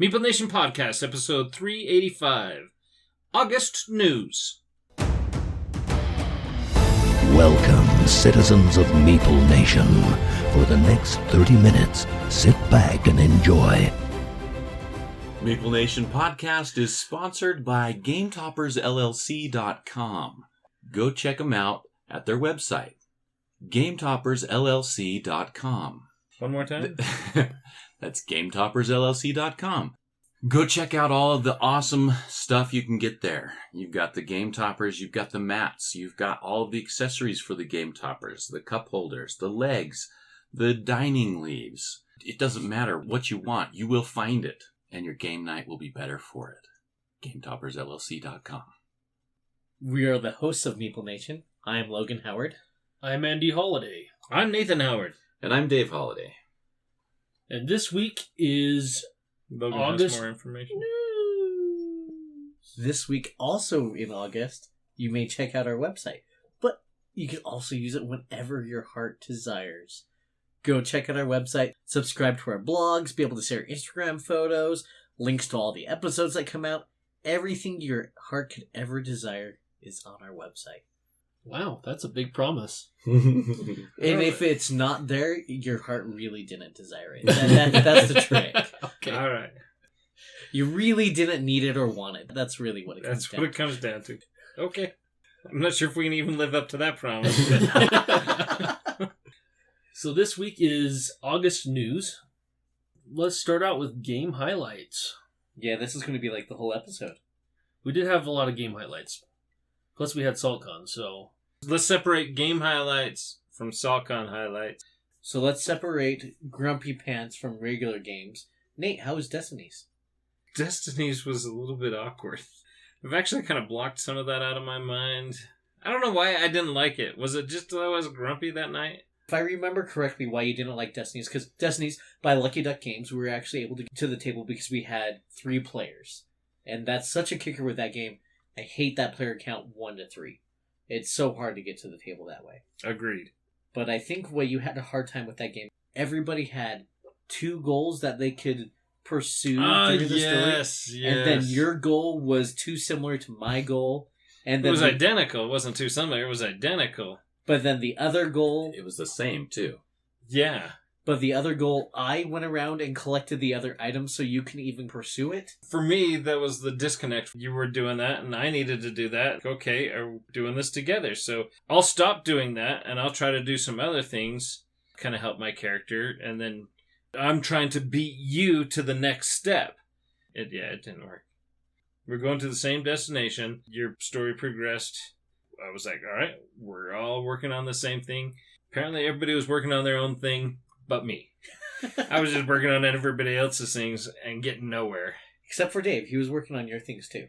Meeple Nation Podcast, episode 385. August News. Welcome, citizens of Meeple Nation. For the next 30 minutes, sit back and enjoy. Meeple Nation Podcast is sponsored by GameToppersLLC.com. Go check them out at their website, GameToppersLLC.com. One more time? That's GameToppersLLC.com. Go check out all of the awesome stuff you can get there. You've got the Game Toppers, you've got the mats, you've got all of the accessories for the Game Toppers, the cup holders, the legs, the dining leaves. It doesn't matter what you want, you will find it, and your game night will be better for it. GameToppersLLC.com. We are the hosts of Meeple Nation. I am Logan Howard. I'm Andy Holiday. I'm Nathan Howard. And I'm Dave Holiday. And this week is Logan August has more information. This week, also in August, you may check out our website, but you can also use it whenever your heart desires. Go check out our website, subscribe to our blogs, be able to share Instagram photos, links to all the episodes that come out. Everything your heart could ever desire is on our website. Wow, that's a big promise. And if it's not there, your heart really didn't desire it. That's the trick. Okay. All right. You really didn't need it or want it. That's really what it comes That's down what it comes down to. Okay. I'm not sure if we can even live up to that promise. So this week is August news. Let's start out with game highlights. Yeah, this is going to be like the whole episode. We did have a lot of game highlights. Plus we had SaltCon, so... Let's separate game highlights from SaltCon highlights. So let's separate Grumpy Pants from regular games. Nate, how was Destiny's? Destiny's was a little bit awkward. I've actually kind of blocked some of that out of my mind. I don't know why I didn't like it. Was it just that I was grumpy that night? If I remember correctly why you didn't like Destiny's, because Destiny's, by Lucky Duck Games, we were actually able to get to the table because we had 3 players. And that's such a kicker with that game. I hate that player count 1 to 3. It's so hard to get to the table that way. Agreed. But I think what you had a hard time with that game, everybody had 2 goals that they could pursue through the story. And then your goal was too similar to my goal. And then it was identical. It wasn't too similar. It was identical. But then the other goal... It was the same, too. Yeah. But the other goal, I went around and collected the other items so you can even pursue it. For me, that was the disconnect. You were doing that, and I needed to do that. Okay, are we doing this together? So I'll stop doing that, and I'll try to do some other things, kind of help my character, and then I'm trying to beat you to the next step. It didn't work. We're going to the same destination. Your story progressed. I was like, all right, we're all working on the same thing. Apparently everybody was working on their own thing. But me. I was just working on everybody else's things and getting nowhere. Except for Dave. He was working on your things too.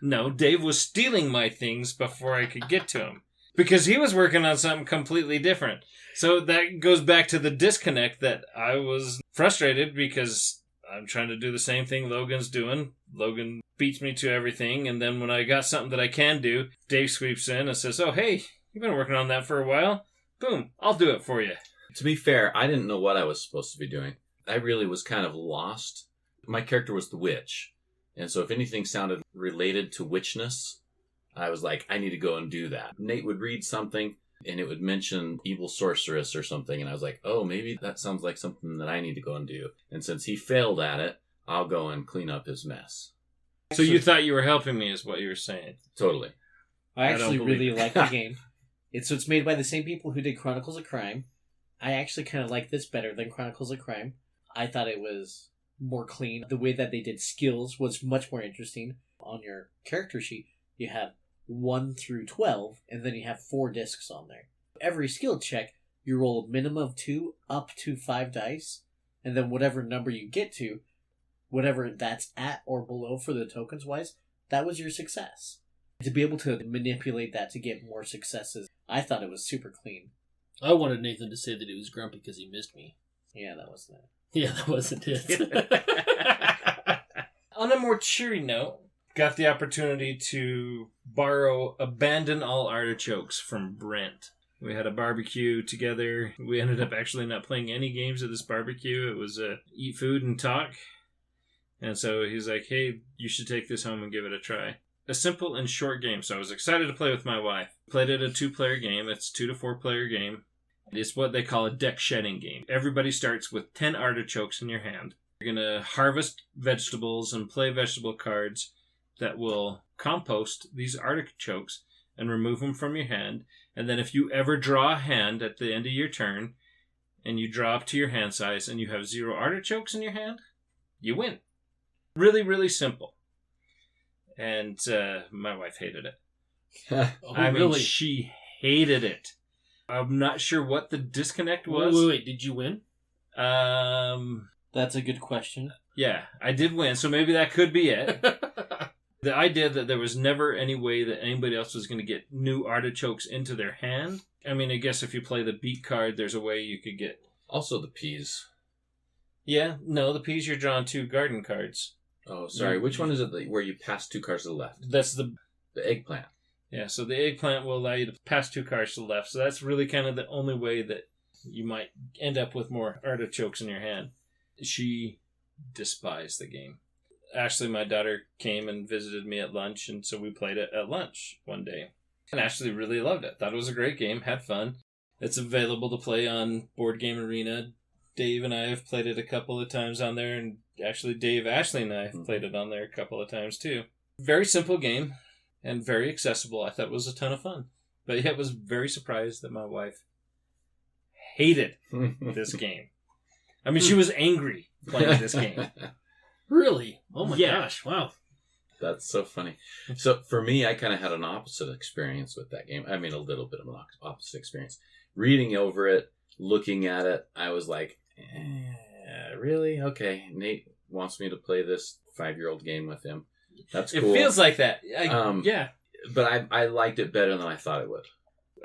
No, Dave was stealing my things before I could get to him. Because he was working on something completely different. So that goes back to the disconnect that I was frustrated because I'm trying to do the same thing Logan's doing. Logan beats me to everything. And then when I got something that I can do, Dave sweeps in and says, oh, hey, you've been working on that for a while. Boom, I'll do it for you. To be fair, I didn't know what I was supposed to be doing. I really was kind of lost. My character was the witch. And so if anything sounded related to witchness, I was like, I need to go and do that. Nate would read something, and it would mention evil sorceress or something. And I was like, oh, maybe that sounds like something that I need to go and do. And since he failed at it, I'll go and clean up his mess. So you thought you were helping me is what you were saying. Totally. I actually don't really like the game. It's made by the same people who did Chronicles of Crime. I actually kind of like this better than Chronicles of Crime. I thought it was more clean. The way that they did skills was much more interesting. On your character sheet, you have 1 through 12, and then you have 4 discs on there. Every skill check, you roll a minimum of 2 up to 5 dice, and then whatever number you get to, whatever that's at or below for the tokens wise, that was your success. To be able to manipulate that to get more successes, I thought it was super clean. I wanted Nathan to say that he was grumpy because he missed me. Yeah, that wasn't it. Yeah, that wasn't it. On a more cheery note, got the opportunity to borrow Abandon All Artichokes from Brent. We had a barbecue together. We ended up actually not playing any games at this barbecue. It was eat food and talk. And so he's like, hey, you should take this home and give it a try. A simple and short game, so I was excited to play with my wife. Played it a 2-player game. It's 2 to 4-player game. It's what they call a deck shedding game. Everybody starts with 10 artichokes in your hand. You're going to harvest vegetables and play vegetable cards that will compost these artichokes and remove them from your hand. And then if you ever draw a hand at the end of your turn and you draw up to your hand size and you have 0 artichokes in your hand, you win. Really, really simple. And my wife hated it. Oh, I mean, really? she hated it. I'm not sure what the disconnect was. Wait. Did you win? That's a good question. Yeah, I did win, so maybe that could be it. The idea that there was never any way that anybody else was going to get new artichokes into their hand. I mean, I guess if you play the beet card, there's a way you could get... Also the peas. Yeah, no, the peas, you're drawing 2 garden cards. Oh, sorry. Which one is it where you pass 2 cards to the left? That's the... The eggplant. Yeah, so the eggplant will allow you to pass 2 cards to the left. So that's really kind of the only way that you might end up with more artichokes in your hand. She despised the game. Ashley, my daughter, came and visited me at lunch, and so we played it at lunch one day. And Ashley really loved it. Thought it was a great game, had fun. It's available to play on Board Game Arena. Dave and I have played it a couple of times on there, and actually Dave, Ashley, and I have played it on there a couple of times too. Very simple game. And very accessible. I thought it was a ton of fun. But yeah, I was very surprised that my wife hated this game. I mean, she was angry playing this game. Really? Oh my Yeah. gosh! Wow. That's so funny. So for me, I kind of had an opposite experience with that game. I mean, a little bit of an opposite experience. Reading over it, looking at it, I was like, really? Okay. Nate wants me to play this 5-year-old game with him. That's cool. It feels like that. Yeah. But I liked it better than I thought it would.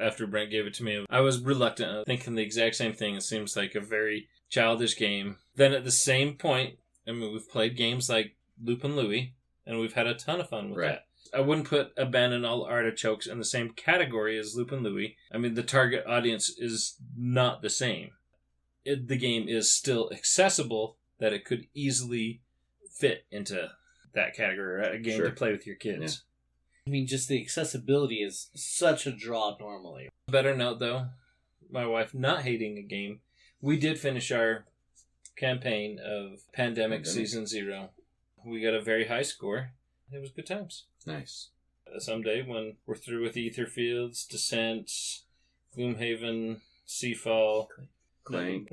After Brent gave it to me, I was reluctant, thinking the exact same thing. It seems like a very childish game. Then at the same point, I mean, we've played games like Lupin Louie, and we've had a ton of fun with Right. that. I wouldn't put Abandon All Artichokes in the same category as Lupin Louie. I mean, the target audience is not the same. The game is still accessible, that it could easily fit into that category, a game Sure. to play with your kids. I mean, just the accessibility is such a draw normally. Better note, though, my wife not hating a game, we did finish our campaign of Pandemic Season 0. We got a very high score. It was good times. Nice. Someday, when we're through with Etherfields, Descent, Gloomhaven, Seafall... Clank.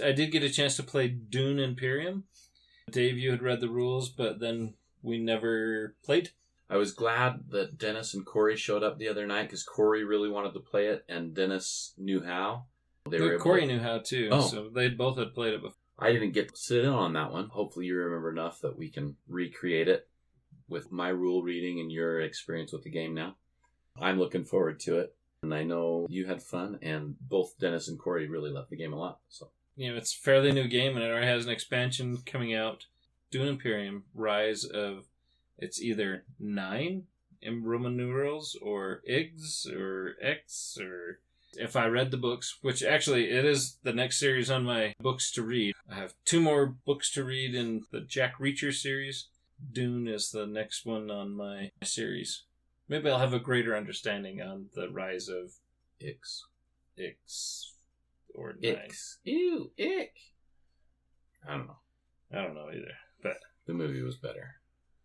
I did get a chance to play Dune Imperium. Dave, you had read the rules, but then we never played. I was glad that Dennis and Corey showed up the other night because Corey really wanted to play it and Dennis knew how. Corey knew how too, Oh. so they both had played it before. I didn't get to sit in on that one. Hopefully you remember enough that we can recreate it with my rule reading and your experience with the game now. I'm looking forward to it. And I know you had fun, and both Dennis and Corey really loved the game a lot. So You know, it's a fairly new game, and it already has an expansion coming out. Dune Imperium, Rise of... It's either 9 in Roman numerals, or Igs, or X, or... If I read the books, which actually it is the next series on my books to read. I have 2 more books to read in the Jack Reacher series. Dune is the next one on my series. Maybe I'll have a greater understanding on the Rise of Ix. Or 9. Ix. Ew, ick. I don't know. I don't know either, but The movie was better.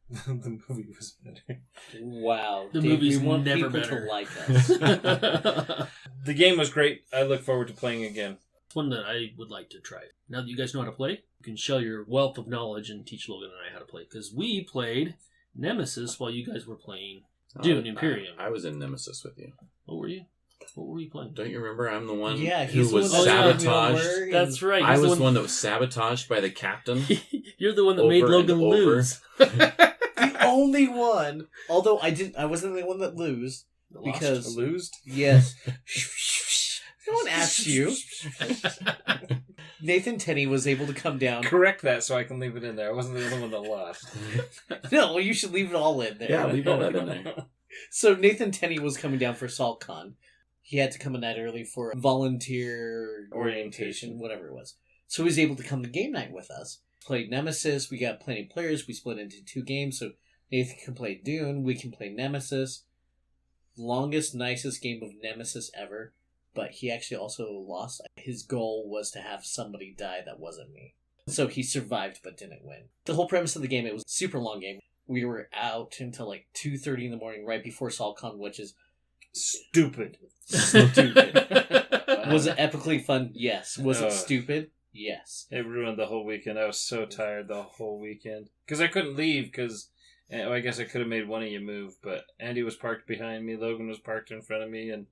the movie was better. Wow. The Dave, movie's we want never people better. to like us. The game was great. I look forward to playing again. It's one that I would like to try. Now that you guys know how to play, you can share your wealth of knowledge and teach Logan and I how to play. Because we played Nemesis while you guys were playing Dune Imperium. I was in Nemesis with you. What were you? What were you playing? Don't you remember I'm the one Yeah, who he's the was one that sabotaged? over and- That's right. I he's was the one that was sabotaged by the captain. You're the one that made Over Logan and over. lose. The only one. Although I wasn't the one that lose. Because Losed? yes. No one asked you. Nathan Tenney was able to come down. Correct that so I can leave it in there. I wasn't the only one that lost. No, you should leave it all in there. Yeah, leave all that in there. So Nathan Tenney was coming down for SaltCon. He had to come a night early for volunteer orientation, whatever it was. So he was able to come to game night with us. Played Nemesis. We got plenty of players. We split into 2 games, so Nathan can play Dune. We can play Nemesis. Longest, nicest game of Nemesis ever. But he actually also lost. His goal was to have somebody die that wasn't me. So he survived but didn't win. The whole premise of the game, it was a super long game. We were out until like 2:30 in the morning, right before SaltCon, which is stupid. Was it epically fun? Yes. Was it stupid? Yes. It ruined the whole weekend. I was so tired the whole weekend. Because I couldn't leave, because I guess I could have made one of you move, but Andy was parked behind me, Logan was parked in front of me, and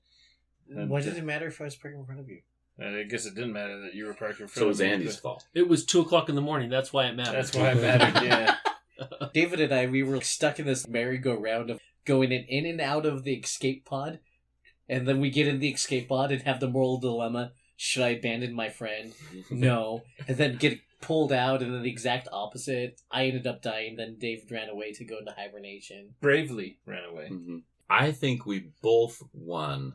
why did it matter if I was parked in front of you? I guess it didn't matter that you were parked in front So it of was me. Andy's fault. It was 2:00 in the morning. That's why it mattered. That's why it mattered, yeah. David and I, we were stuck in this merry-go-round of going in and out of the escape pod, and then we get in the escape pod and have the moral dilemma, should I abandon my friend? No. And then get pulled out, and then the exact opposite. I ended up dying, then David ran away to go into hibernation. Bravely ran away. Mm-hmm. I think we both won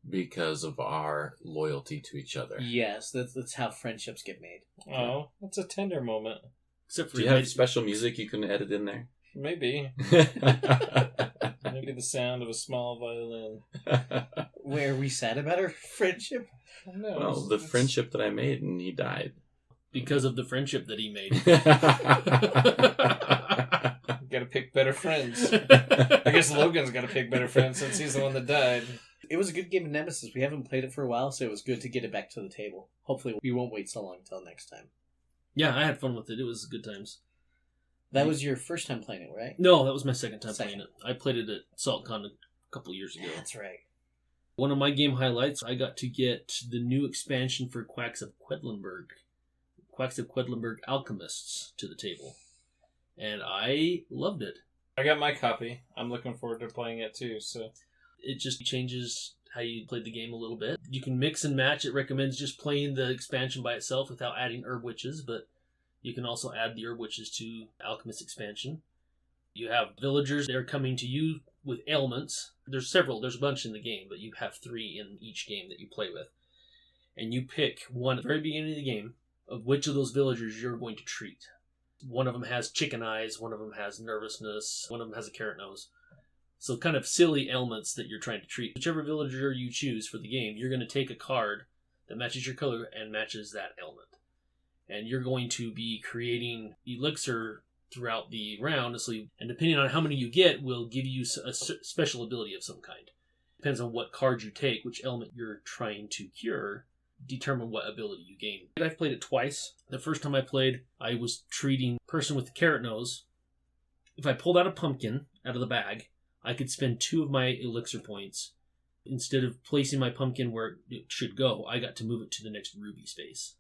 because of our loyalty to each other. Yes, that's how friendships get made. Oh, that's a tender moment. Except for Do you have special music you can edit in there? Maybe. Maybe the sound of a small violin. Where we sad about our friendship? No, Well, the friendship that I made and he died. because of the friendship that he made. Gotta pick better friends. I guess Logan's gotta pick better friends since he's the one that died. It was a good game of Nemesis. We haven't played it for a while, so it was good to get it back to the table. Hopefully we won't wait so long until next time. Yeah, I had fun with it. It was good times. That was your first time playing it, right? No, that was my second time playing it. I played it at SaltCon a couple years ago. That's right. One of my game highlights, I got to get the new expansion for Quacks of Quedlinburg Alchemists to the table. And I loved it. I got my copy. I'm looking forward to playing it too, so... It just changes how you play the game a little bit. You can mix and match. It recommends just playing the expansion by itself without adding herb witches, but you can also add the herb witches to Alchemist expansion. You have villagers that are coming to you with ailments. There's a bunch in the game, but you have 3 in each game that you play with. And you pick one at the very beginning of the game of which of those villagers you're going to treat. One of them has chicken eyes, one of them has nervousness, one of them has a carrot nose. So kind of silly ailments that you're trying to treat. Whichever villager you choose for the game, you're going to take a card that matches your color and matches that ailment. And you're going to be creating elixir throughout the round, and depending on how many you get, will give you a special ability of some kind. Depends on what card you take, which element you're trying to cure, determine what ability you gain. I've played it twice. The first time I played, I was treating a person with the carrot nose. If I pulled out a pumpkin out of the bag, I could spend 2 of my elixir points. Instead of placing my pumpkin where it should go, I got to move it to the next ruby space.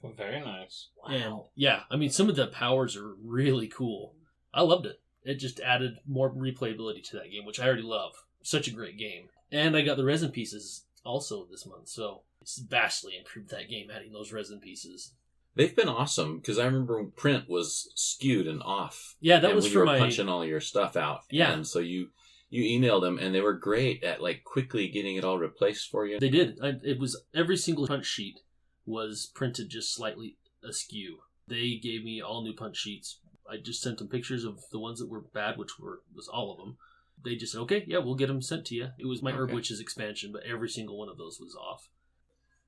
Oh, very nice. Wow. And yeah, I mean, some of the powers are really cool. I loved it. It just added more replayability to that game, which I already love. Such a great game. And I got the resin pieces also this month, so it's vastly improved that game, adding those resin pieces. They've been awesome, because I remember when print was skewed and off. Yeah, that and was when for you were my... punching all your stuff out. Yeah. And so you emailed them, and they were great at quickly getting it all replaced for you. They did. It was every single punch sheet was printed just slightly askew. They gave me all new punch sheets. I just sent them pictures of the ones that were bad, was all of them. They just said, okay, yeah, we'll get them sent to you. It was my Herb Witches expansion, but every single one of those was off.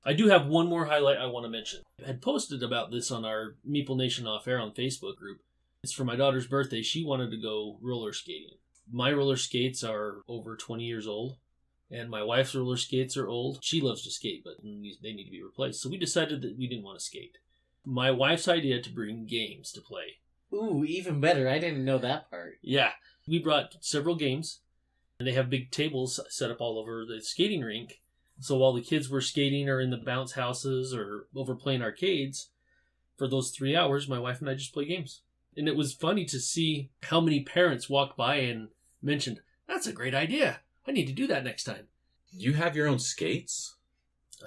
I do have one more highlight I want to mention. I had posted about this on our Meeple Nation Off Air on Facebook group. It's for my daughter's birthday. She wanted to go roller skating. My roller skates are over 20 years old, and my wife's roller skates are old. She loves to skate, but they need to be replaced. So we decided that we didn't want to skate. My wife's idea to bring games to play. Ooh, even better. I didn't know that part. Yeah. We brought several games, and they have big tables set up all over the skating rink. So while the kids were skating or in the bounce houses or over playing arcades, for those 3 hours, my wife and I just play games. And it was funny to see how many parents walked by and mentioned, that's a great idea. I need to do that next time. You have your own skates?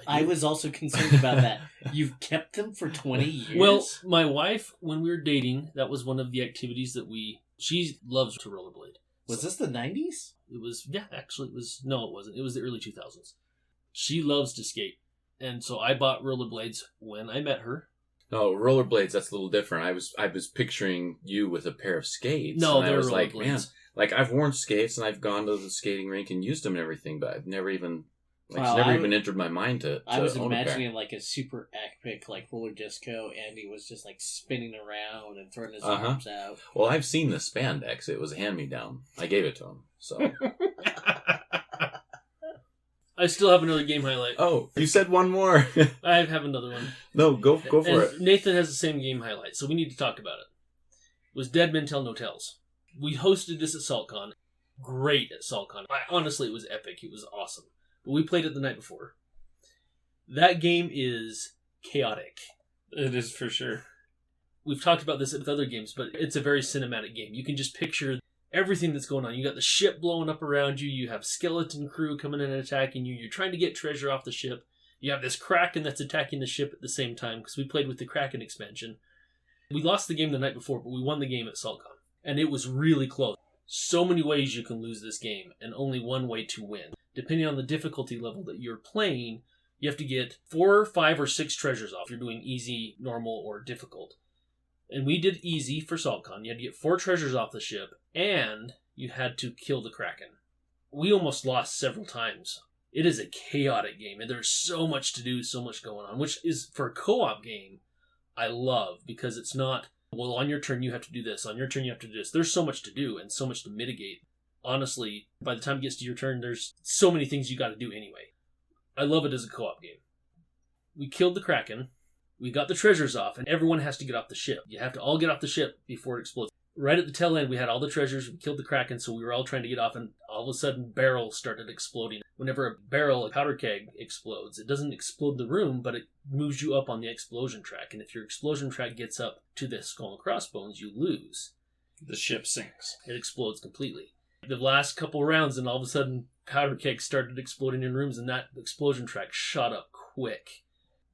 I was also concerned about that. You've kept them for 20 years? Well, my wife, when we were dating, that was one of the activities that she loves to rollerblade. Was this the 90s? It was, yeah, actually it was, no, it wasn't. It was the early 2000s. She loves to skate. And so I bought rollerblades when I met her. Oh, rollerblades, that's a little different. I was picturing you with a pair of skates. No, and I they're was like, rollerblades. man, like I've worn skates and I've gone to the skating rink and used them and everything, but I've never even, like, Well, it's never I even entered my mind to I was own a pair. imagining like a super epic like roller disco, and he was just like spinning around and throwing his arms out. Well, I've seen the spandex. It was a hand-me-down. I gave it to him, so. I still have another game highlight. Oh, you said one more. I have another one. No, go for And it. Nathan has the same game highlight, so we need to talk about it. It was Dead Men Tell No Tales. We hosted this at SaltCon. Great at SaltCon. Honestly, it was epic. It was awesome. But we played it the night before. That game is chaotic. It is for sure. We've talked about this with other games, but it's a very cinematic game. You can just picture everything that's going on. You got the ship blowing up around you. You have skeleton crew coming in and attacking you. You're trying to get treasure off the ship. You have this Kraken that's attacking the ship at the same time, because we played with the Kraken expansion. We lost the game the night before, but we won the game at SaltCon. And it was really close. So many ways you can lose this game, and only one way to win. Depending on the difficulty level that you're playing, you have to get 4, 5, or 6 treasures off. You're doing easy, normal, or difficult. And we did easy for SaltCon. You had to get 4 treasures off the ship, and you had to kill the Kraken. We almost lost several times. It is a chaotic game, and there's so much to do, so much going on, which is, for a co-op game, I love, because it's not, well, on your turn you have to do this, on your turn you have to do this. There's so much to do and so much to mitigate. Honestly, by the time it gets to your turn, there's so many things you got to do anyway. I love it as a co-op game. We killed the Kraken. We got the treasures off, and everyone has to get off the ship. You have to all get off the ship before it explodes. Right at the tail end, we had all the treasures. We killed the Kraken, so we were all trying to get off, and all of a sudden, barrels started exploding. Whenever a barrel, a powder keg, explodes, it doesn't explode the room, but it moves you up on the explosion track. And if your explosion track gets up to the skull and crossbones, you lose. The ship sinks. It explodes completely. The last couple rounds, and all of a sudden, powder kegs started exploding in rooms, and that explosion track shot up quick.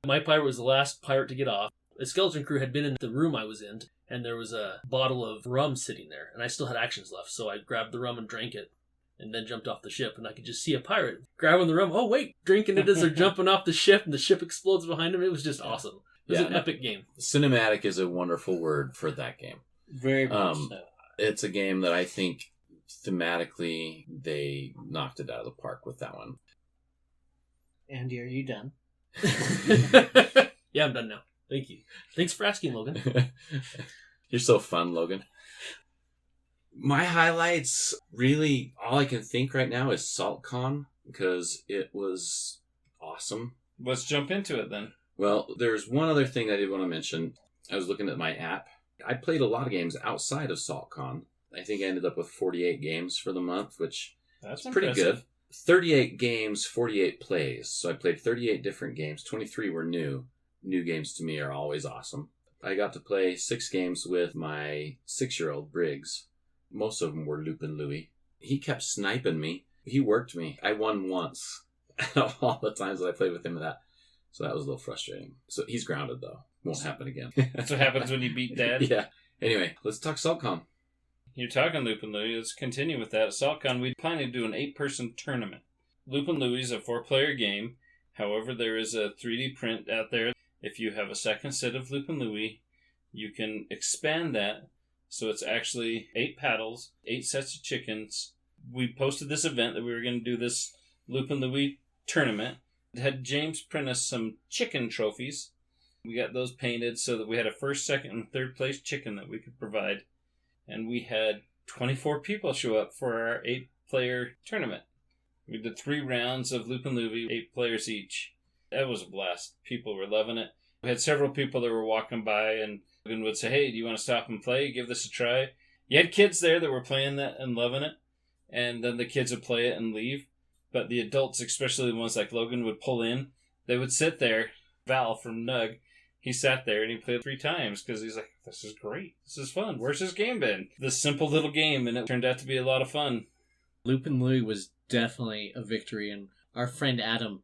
My pirate was the last pirate to get off. A skeleton crew had been in the room I was in, and there was a bottle of rum sitting there, and I still had actions left, so I grabbed the rum and drank it, and then jumped off the ship, and I could just see a pirate grabbing the rum. Oh, wait, drinking it as they're jumping off the ship, and the ship explodes behind him. It was just awesome. It was an epic game. Cinematic is a wonderful word for that game. Very much so. It's a game that I think thematically they knocked it out of the park with that one. Andy, are you done? Yeah, I'm done now. Thank you. Thanks for asking, Logan. You're so fun, Logan. My highlights, really, all I can think right now is SaltCon, because it was awesome. Let's jump into it then. Well, there's one other thing I did want to mention. I was looking at my app. I played a lot of games outside of SaltCon. I think I ended up with 48 games for the month, which That's is pretty impressive. good. 38 games, 48 plays. So I played 38 different games. 23 were new. New games to me are always awesome. I got to play 6 games with my 6-year-old Briggs. Most of them were Lupin Louie. He kept sniping me. He worked me. I won once out of all the times that I played with him in that. So that was a little frustrating. So he's grounded, though. Won't happen again. That's what happens when you beat Dad. Yeah. Anyway, let's talk SaltCon. You're talking Lupin Louie. Let's continue with that. At SaltCon, we plan to do an 8-person tournament. Lupin Louie is a 4-player game. However, there is a 3D print out there. If you have a second set of Lupin Louie, you can expand that. So it's actually 8 paddles, 8 sets of chickens. We posted this event that we were going to do this Lupin Louie tournament. It had James print us some chicken trophies. We got those painted so that we had a first, second, and third place chicken that we could provide. And we had 24 people show up for our 8-player tournament. We did 3 rounds of Lupin Louie, 8 players each. That was a blast. People were loving it. We had several people that were walking by and would say, hey, do you want to stop and play? Give this a try. You had kids there that were playing that and loving it. And then the kids would play it and leave. But the adults, especially the ones like Logan, would pull in. They would sit there. Val from Nug, he sat there and he played 3 times because he's like, this is great. This is fun. Where's this game been? This simple little game, and it turned out to be a lot of fun. Lupin Louie was definitely a victory, and our friend Adam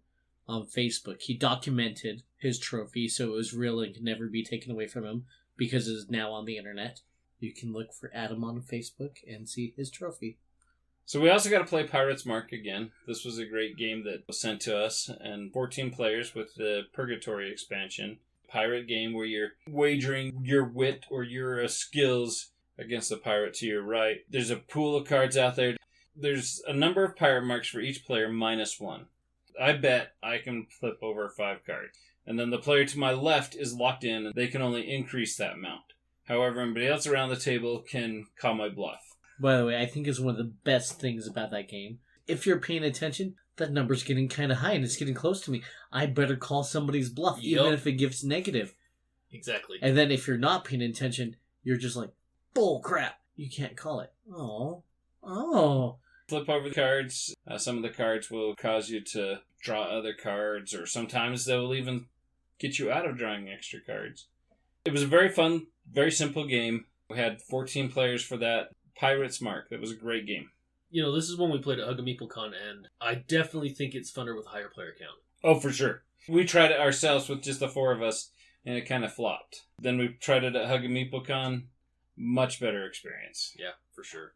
on Facebook, he documented his trophy so it was real and could never be taken away from him because it is now on the internet. You can look for Adam on Facebook and see his trophy. So we also got to play Pirates Mark again. This was a great game that was sent to us, and 14 players with the Purgatory expansion. pirate game where you're wagering your wit or your skills against the pirate to your right. There's a pool of cards out there. There's a number of pirate marks for each player -1. I bet I can flip over 5 cards. And then the player to my left is locked in, and they can only increase that amount. However, everybody else around the table can call my bluff. By the way, I think is one of the best things about that game. If you're paying attention, that number's getting kind of high and it's getting close to me. I better call somebody's bluff, even if it gives negative. Exactly. And then if you're not paying attention, you're just like, bull crap. You can't call it. Oh. Flip over the cards. Some of the cards will cause you to draw other cards, or sometimes they will even get you out of drawing extra cards. It was a very fun, very simple game. We had 14 players for that. Pirates Mark. That was a great game. This is one we played at Hug a MeepleCon, and I definitely think it's funner with a higher player count. Oh, for sure. We tried it ourselves with just the 4 of us, and it kind of flopped. Then we tried it at Hug a MeepleCon. Much better experience. Yeah, for sure.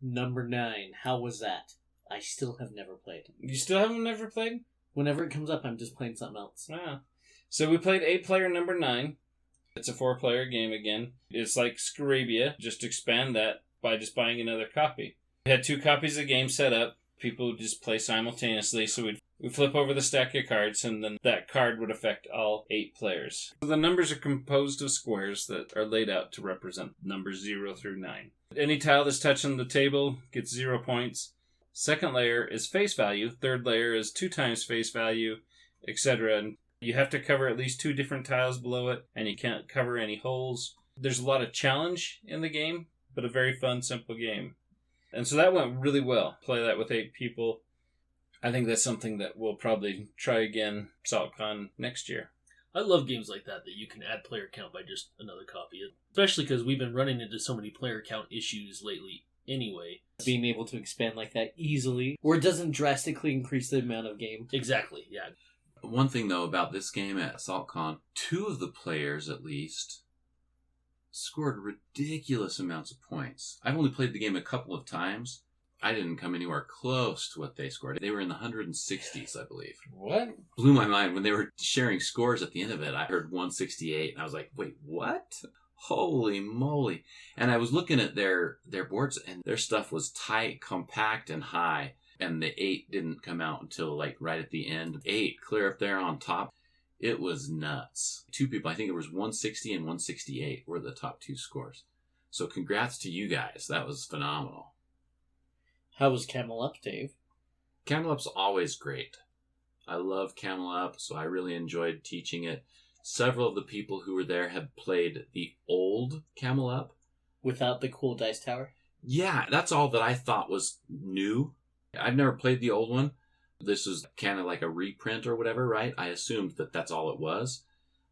Number 9. How was that? I still have never played. You still haven't never played? Whenever it comes up, I'm just playing something else. Ah. So we played 8-player number 9. It's a 4-player game again. It's like Scarabia. Just expand that by just buying another copy. We had 2 copies of the game set up. People would just play simultaneously. So we'd flip over the stack of cards, and then that card would affect all 8 players. So the numbers are composed of squares that are laid out to represent numbers 0 through 9. Any tile that's touching the table gets 0 points. Second layer is face value. Third layer is 2 times face value, etc. And you have to cover at least 2 different tiles below it, and you can't cover any holes. There's a lot of challenge in the game, but a very fun, simple game. And so that went really well. Play that with 8 people. I think that's something that we'll probably try again SaltCon next year. I love games like that you can add player count by just another copy. Especially because we've been running into so many player count issues lately anyway. Being able to expand like that easily, or it doesn't drastically increase the amount of game. Exactly, yeah. One thing, though, about this game at SaltCon, 2 of the players, at least, scored ridiculous amounts of points. I've only played the game a couple of times. I didn't come anywhere close to what they scored. They were in the 160s, I believe. What? Blew my mind. When they were sharing scores at the end of it, I heard 168, and I was like, wait, what? Holy moly. And I was looking at their boards, and their stuff was tight, compact, and high. And the 8 didn't come out until right at the end. 8 clear up there on top. It was nuts. 2 people, I think it was 160 and 168 were the top 2 scores. So congrats to you guys. That was phenomenal. How was Camel Up, Dave? Camel Up's always great. I love Camel Up, so I really enjoyed teaching it. Several of the people who were there had played the old Camel Up. Without the cool dice tower? Yeah, that's all that I thought was new. I've never played the old one. This was kind of like a reprint or whatever, right? I assumed that that's all it was.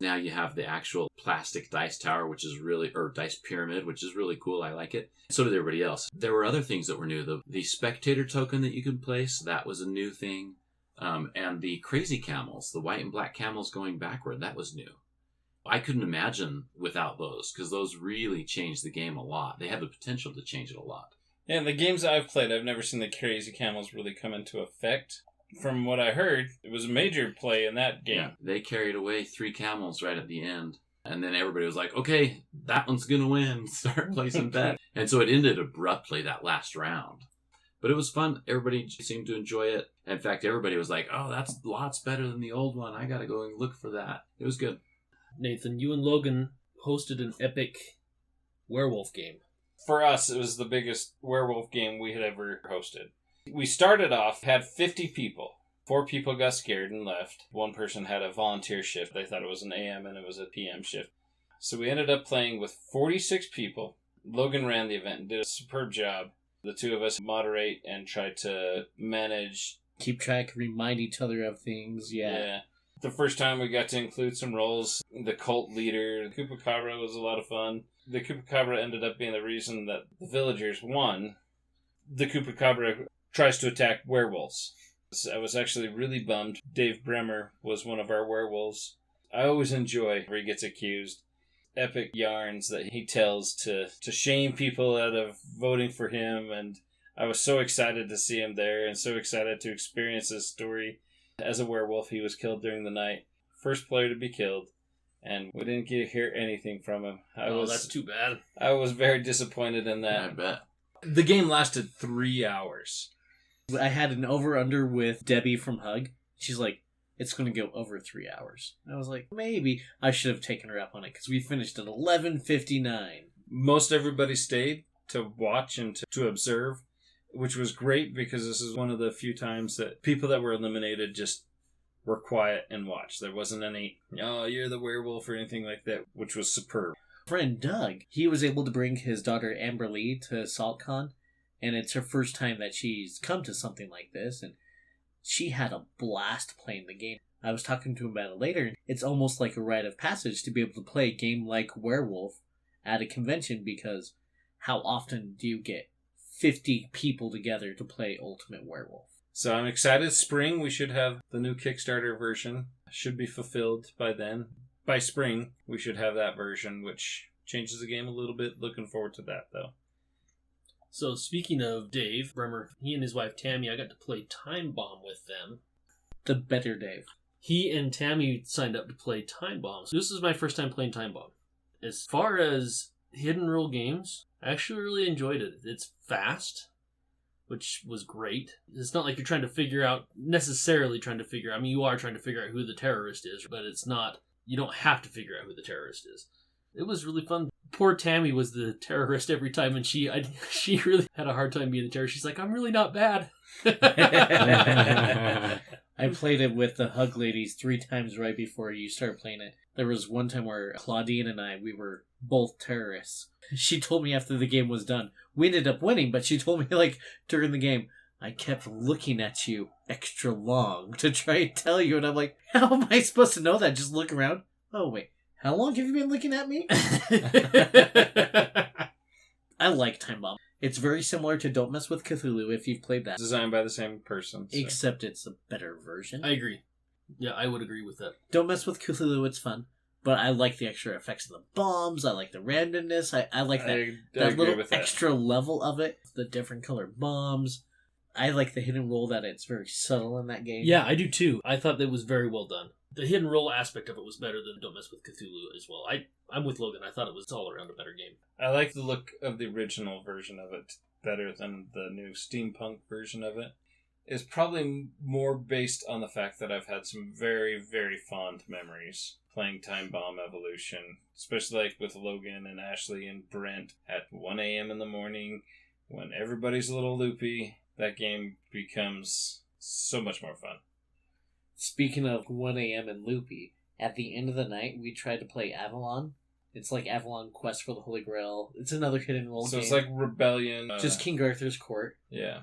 Now you have the actual plastic dice tower, or dice pyramid, which is really cool. I like it. So did everybody else. There were other things that were new. The spectator token that you could place, that was a new thing. And the crazy camels, the white and black camels going backward, that was new. I couldn't imagine without those, because those really changed the game a lot. They have the potential to change it a lot. Yeah, the games I've played, I've never seen the crazy camels really come into effect. From what I heard, it was a major play in that game. Yeah, they carried away 3 camels right at the end. And then everybody was like, okay, that one's going to win. Start placing bets. And so it ended abruptly that last round. But it was fun. Everybody seemed to enjoy it. In fact, everybody was like, oh, that's lots better than the old one. I got to go and look for that. It was good. Nathan, you and Logan hosted an epic werewolf game. For us, it was the biggest werewolf game we had ever hosted. We started off, had 50 people. 4 people got scared and left. 1 person had a volunteer shift. They thought it was an AM and it was a PM shift. So we ended up playing with 46 people. Logan ran the event and did a superb job. The 2 of us moderate and try to manage. Keep track, remind each other of things, yeah. The first time we got to include some roles. The cult leader, the Chupacabra, was a lot of fun. The Chupacabra ended up being the reason that the villagers won. The Chupacabra tries to attack werewolves. I was actually really bummed. Dave Bremer was one of our werewolves. I always enjoy where he gets accused. Epic yarns that he tells to shame people out of voting for him, and I was so excited to see him there and so excited to experience his story. As a werewolf, he was killed during the night. First player to be killed. and we didn't hear anything from him. That's too bad. I was very disappointed in that. I bet. The game lasted 3 hours. I had an over-under with Debbie from Hug. She's like, it's going to go over 3 hours. I was like, maybe. I should have taken her up on it, because we finished at 11:59. Most everybody stayed to watch and to observe, which was great, because this is one of the few times that people that were eliminated just were quiet and watched. There wasn't any, oh, you're the werewolf or anything like that, which was superb. Friend Doug, he was able to bring his daughter Amber Lee to SaltCon, and it's her first time that she's come to something like this, and she had a blast playing the game. I was talking to him about it later. It's almost like a rite of passage to be able to play a game like Werewolf at a convention, because how often do you get 50 people together to play Ultimate Werewolf? So I'm excited. Spring, we should have the new Kickstarter version. Should be fulfilled by then. By spring, we should have that version, which changes the game a little bit. Looking forward to that, though. So speaking of Dave Bremer, he and his wife Tammy, I got to play Time Bomb with them. The better Dave. He and Tammy signed up to play Time Bomb. So this is my first time playing Time Bomb. As far as hidden role games, I actually really enjoyed it. It's fast, which was great. It's not like you're necessarily trying to figure out, I mean, you are trying to figure out who the terrorist is, but it's not, you don't have to figure out who the terrorist is. It was really fun. Poor Tammy was the terrorist every time, and she really had a hard time being the terrorist. She's like, I'm really not bad. I played it with the Hug Ladies 3 times right before you started playing it. There was one time where Claudine and we were both terrorists. She told me after the game was done. We ended up winning, but she told me, like, during the game, I kept looking at you extra long to try and tell you. And I'm like, how am I supposed to know that? Just look around. Oh, wait. How long have you been looking at me? I like Time Bomb. It's very similar to Don't Mess with Cthulhu if you've played that. Designed by the same person. So. Except it's a better version. I agree. Yeah, I would agree with that. Don't Mess with Cthulhu, it's fun. But I like the extra effects of the bombs. I like the randomness. I like that, that little extra level of it. The different colored bombs. I like the hidden role that it's very subtle in that game. Yeah, I do too. I thought that was very well done. The hidden role aspect of it was better than Don't Mess with Cthulhu as well. I'm with Logan. I thought it was all around a better game. I like the look of the original version of it better than the new steampunk version of it. It's probably more based on the fact that I've had some very, very fond memories playing Time Bomb Evolution, especially like with Logan and Ashley and Brent at 1 a.m. in the morning when everybody's a little loopy. That game becomes so much more fun. Speaking of 1 a.m. and loopy, at the end of the night, we tried to play Avalon. It's like Avalon Quest for the Holy Grail. It's another hidden role game. So it's like Rebellion. Just King Arthur's Court. Yeah.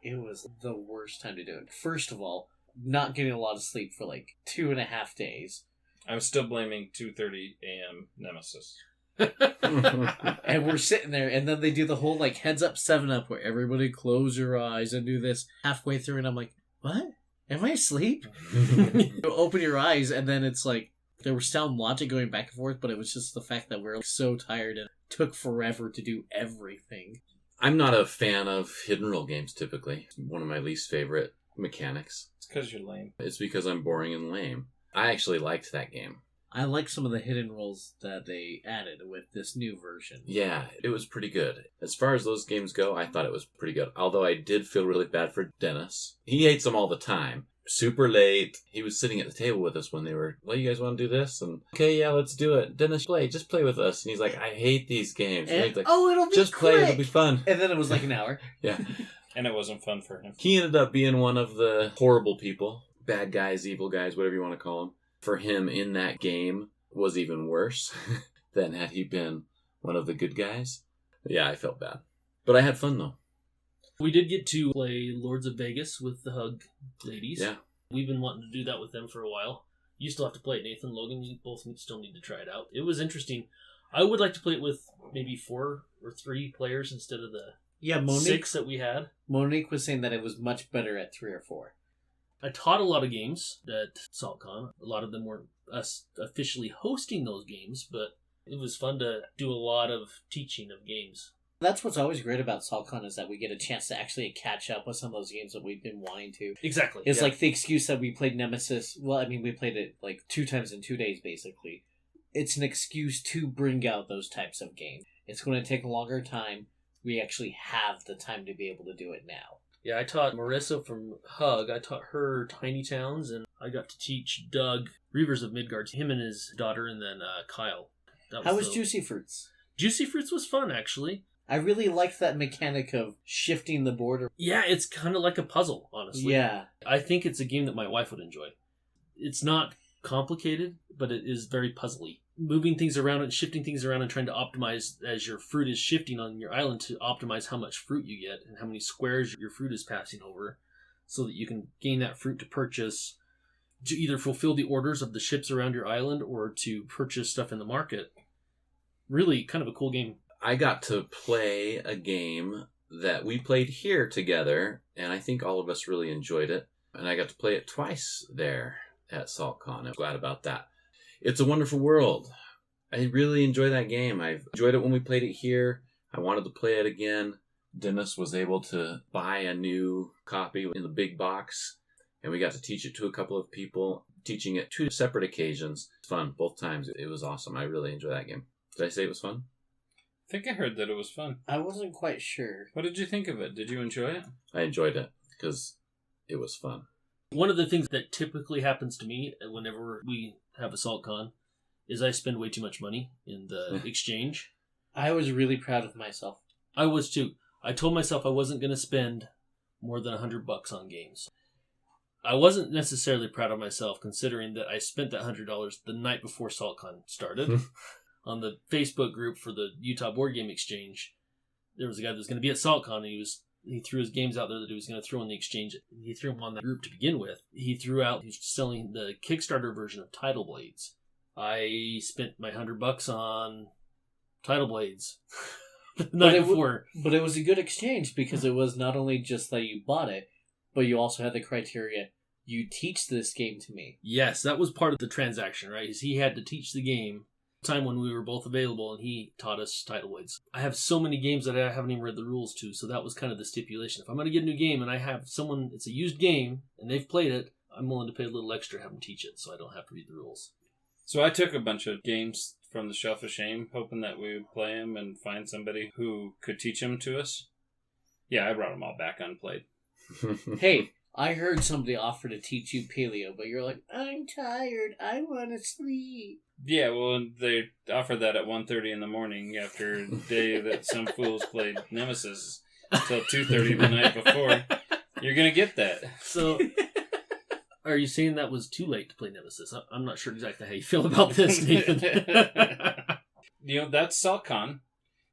It was the worst time to do it. First of all, not getting a lot of sleep for like 2.5 days. I'm still blaming 2:30 a.m. Nemesis. And we're sitting there, and then they do the whole like heads up 7-Up where everybody close your eyes and do this halfway through, and I'm like, what? Am I asleep? You open your eyes, and then it's like there was sound logic going back and forth, but it was just the fact that we're so tired and it took forever to do everything. I'm not a fan of hidden role games typically. It's one of my least favorite mechanics. It's because you're lame. It's because I'm boring and lame. I actually liked that game. I like some of the hidden roles that they added with this new version. Yeah, it was pretty good. As far as those games go, I thought it was pretty good. Although I did feel really bad for Dennis. He hates them all the time. Super late. He was sitting at the table with us when they were, well, you guys want to do this? And, okay, yeah, let's do it. Dennis, just play with us. And he's like, I hate these games. And he's like, it'll be just quick. play, it'll be fun. And then it was like an hour. Yeah. And it wasn't fun for him. He ended up being one of the horrible people. Bad guys, evil guys, whatever you want to call them. For him in that game was even worse than had he been one of the good guys. Yeah, I felt bad. But I had fun, though. We did get to play Lords of Vegas with the Hug Ladies. Yeah. We've been wanting to do that with them for a while. You still have to play it, Nathan. Logan, you both still need to try it out. It was interesting. I would like to play it with maybe 4 or 3 players instead of the 6 that we had. Monique was saying that it was much better at 3 or 4. I taught a lot of games at SaltCon. A lot of them weren't us officially hosting those games, but it was fun to do a lot of teaching of games. That's what's always great about SaltCon is that we get a chance to actually catch up with some of those games that we've been wanting to. Exactly. It's like the excuse that we played Nemesis. Well, I mean, we played it like 2 times in 2 days, basically. it's an excuse to bring out those types of games. It's going to take a longer time. We actually have the time to be able to do it now. Yeah, I taught Marissa from Hug. I taught her Tiny Towns, and I got to teach Doug Reavers of Midgard, him and his daughter, and then Kyle. How was Juicy Fruits? Juicy Fruits was fun, actually. I really liked that mechanic of shifting the border. Yeah, it's kind of like a puzzle, honestly. Yeah. I think it's a game that my wife would enjoy. It's not complicated, but it is very puzzly. Moving things around and shifting things around and trying to optimize as your fruit is shifting on your island to optimize how much fruit you get and how many squares your fruit is passing over so that you can gain that fruit to purchase to either fulfill the orders of the ships around your island or to purchase stuff in the market. Really kind of a cool game. I got to play a game that we played here together, and I think all of us really enjoyed it. And I got to play it twice there at SaltCon. I'm glad about that. It's a Wonderful World. I really enjoy that game. I've enjoyed it when we played it here. I wanted to play it again. Dennis was able to buy a new copy in the big box, and we got to teach it to a couple of people, teaching it 2 separate occasions. It's fun both times. It was awesome. I really enjoyed that game. Did I say it was fun? I think I heard that it was fun. I wasn't quite sure. What did you think of it? Did you enjoy it? I enjoyed it because it was fun. One of the things that typically happens to me whenever we have a SaltCon is I spend way too much money in the exchange. I was really proud of myself. I was too. I told myself I wasn't going to spend more than $100 on games. I wasn't necessarily proud of myself considering that I spent that $100 the night before SaltCon started. On the Facebook group for the Utah Board Game Exchange, there was a guy that was going to be at SaltCon, and he threw his games out there that he was going to throw in the exchange. He threw them on that group to begin with. He was selling the Kickstarter version of Tidal Blades. I spent my $100 on Tidal Blades the night before. But it was a good exchange because it was not only just that you bought it, but you also had the criteria, you teach this game to me. Yes, that was part of the transaction, right? Is he had to teach the game time when we were both available, and he taught us Tidal Blades. I have so many games that I haven't even read the rules to, so that was kind of the stipulation. If I'm going to get a new game and I have someone, it's a used game, and they've played it, I'm willing to pay a little extra to have them teach it, so I don't have to read the rules. So I took a bunch of games from the Shelf of Shame, hoping that we would play them and find somebody who could teach them to us. Yeah, I brought them all back unplayed. Hey, I heard somebody offer to teach you paleo, but you're like, I'm tired, I want to sleep. Yeah, well, they offered that at 1:30 in the morning after a day that some fools played Nemesis until 2:30 the night before. You're going to get that. So, are you saying that was too late to play Nemesis? I'm not sure exactly how you feel about this, Nathan. That's SaltCon.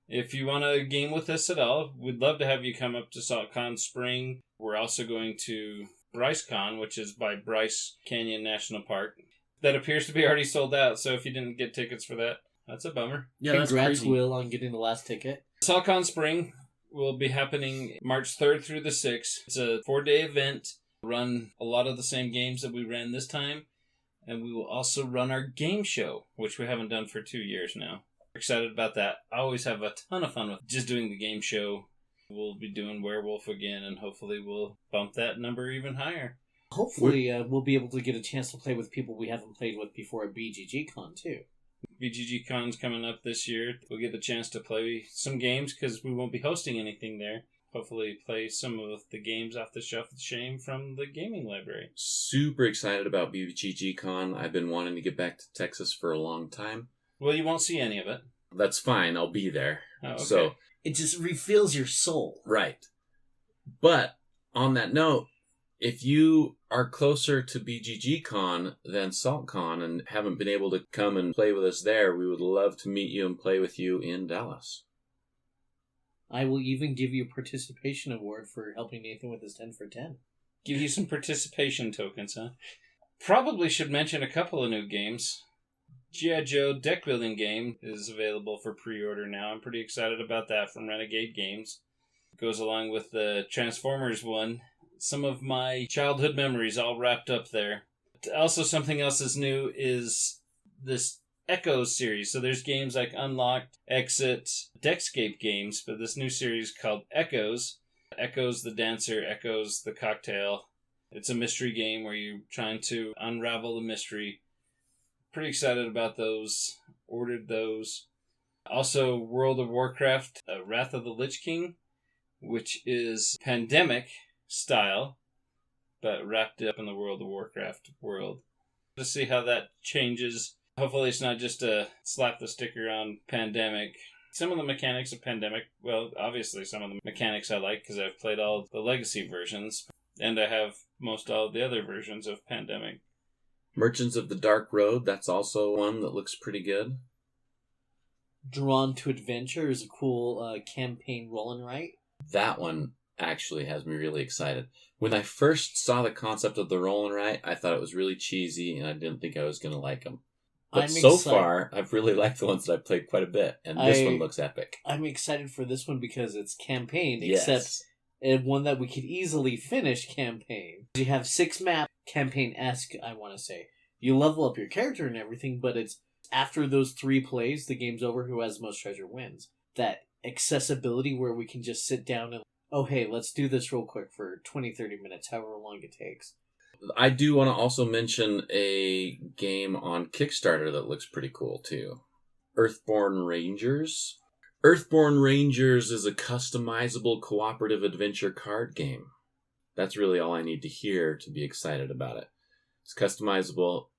If you want to game with us at all, we'd love to have you come up to SaltCon Spring. We're also going to BryceCon, which is by Bryce Canyon National Park. That appears to be already sold out, so if you didn't get tickets for that, that's a bummer. Yeah, that's Congrats, crazy. Will, on getting the last ticket. SaltCon Spring will be happening March 3rd through the 6th. It's a 4-day event. Run a lot of the same games that we ran this time, and we will also run our game show, which we haven't done for 2 years now. We're excited about that. I always have a ton of fun with just doing the game show. We'll be doing Werewolf again, and hopefully we'll bump that number even higher. Hopefully, we'll be able to get a chance to play with people we haven't played with before at BGG-Con, too. BGG-Con's coming up this year. We'll get the chance to play some games because we won't be hosting anything there. Hopefully play some of the games off the Shelf of Shame from the gaming library. Super excited about BGG-Con. I've been wanting to get back to Texas for a long time. Well, you won't see any of it. That's fine. I'll be there. Oh, okay. So, It just refills your soul. right. But on that note, if you are closer to BGG-Con than SaltCon and haven't been able to come and play with us there, we would love to meet you and play with you in Dallas. I will even give you a participation award for helping Nathan with his 10 for 10. Give you some participation tokens, huh? Probably should mention a couple of new games. G.I. Joe deck building game is available for pre-order now. I'm pretty excited about that from Renegade Games. It goes along with the Transformers one. Some of my childhood memories all wrapped up there. Also, something else is new is this Echoes series. So there's games like Unlocked, Exit, Deckscape games, but this new series called Echoes. Echoes the dancer, Echoes the cocktail. It's a mystery game where you're trying to unravel the mystery. pretty excited about those. Ordered those. Also, World of Warcraft, Wrath of the Lich King, which is pandemic style, but wrapped up in the World of Warcraft world. To see how that changes. Hopefully it's not just a slap the sticker on pandemic. Some of the mechanics of pandemic, well, obviously some of the mechanics I like because I've played all the legacy versions, and I have most all of the other versions of pandemic. Merchants of the Dark Road, that's also one that looks pretty good. Drawn to Adventure is a cool campaign roll and write. That one actually has me really excited. When I first saw the concept of the roll and write, I thought it was really cheesy, and I didn't think I was going to like them. But so far, I've really liked the ones that I've played quite a bit, and this one looks epic. I'm excited for this one because it's campaign, Yes. except one that we could easily finish campaign. You have 6 map campaign-esque, I want to say. You level up your character and everything, but it's after those 3 plays, the game's over, who has the most treasure wins. That accessibility where we can just sit down and, oh hey, let's do this real quick for 20-30 minutes, however long it takes. I do want to also mention a game on Kickstarter that looks pretty cool, too. Earthborn Rangers. Earthborn Rangers is a customizable cooperative adventure card game. That's really all I need to hear to be excited about it. It's a customizable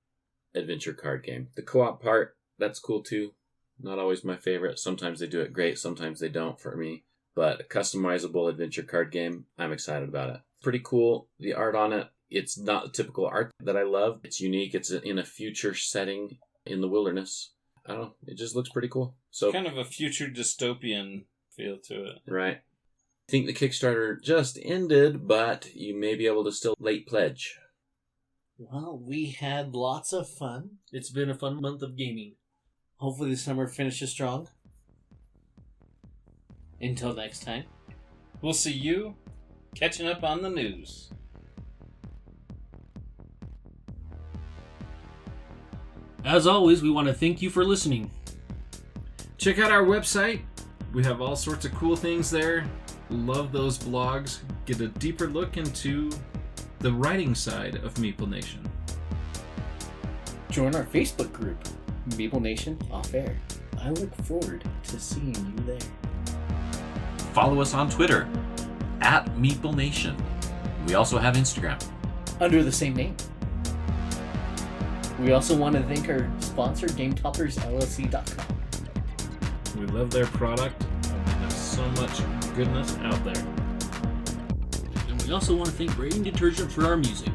adventure card game. The co-op part, that's cool, too. Not always my favorite. Sometimes they do it great, sometimes they don't for me. But a customizable adventure card game, I'm excited about it. Pretty cool. The art on it, it's not the typical art that I love. It's unique. It's in a future setting in the wilderness. I don't know. It just looks pretty cool. So kind of a future dystopian feel to it. Right. I think the Kickstarter just ended, but you may be able to still late pledge. Well, we had lots of fun. It's been a fun month of gaming. Hopefully the summer finishes strong. Until next time. We'll see you catching up on the news. As always, we want to thank you for listening. Check out our website. We have all sorts of cool things there. Love those blogs. Get a deeper look into the writing side of Meeple Nation. Join our Facebook group, Meeple Nation Off Air. I look forward to seeing you there. Follow us on Twitter, @MeepleNation. We also have Instagram. Under the same name. We also want to thank our sponsor, GameToppersLLC.com. We love their product, and there's so much goodness out there. And we also want to thank Brain Detergent for our music.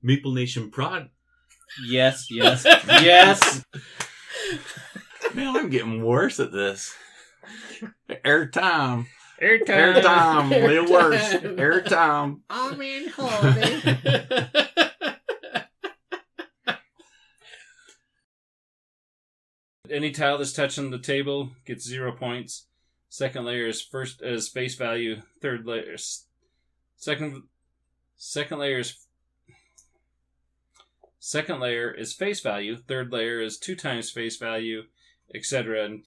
Meeple Nation Prod. Yes, yes, yes. Man, I'm getting worse at this. Airtime. Airtime. Airtime. Way worse. Airtime. I'm in holiday. Any tile that's touching the table gets 0 points. Second layer is face value. Third layer is second layer is face value. Third layer is 2 times face value, etc.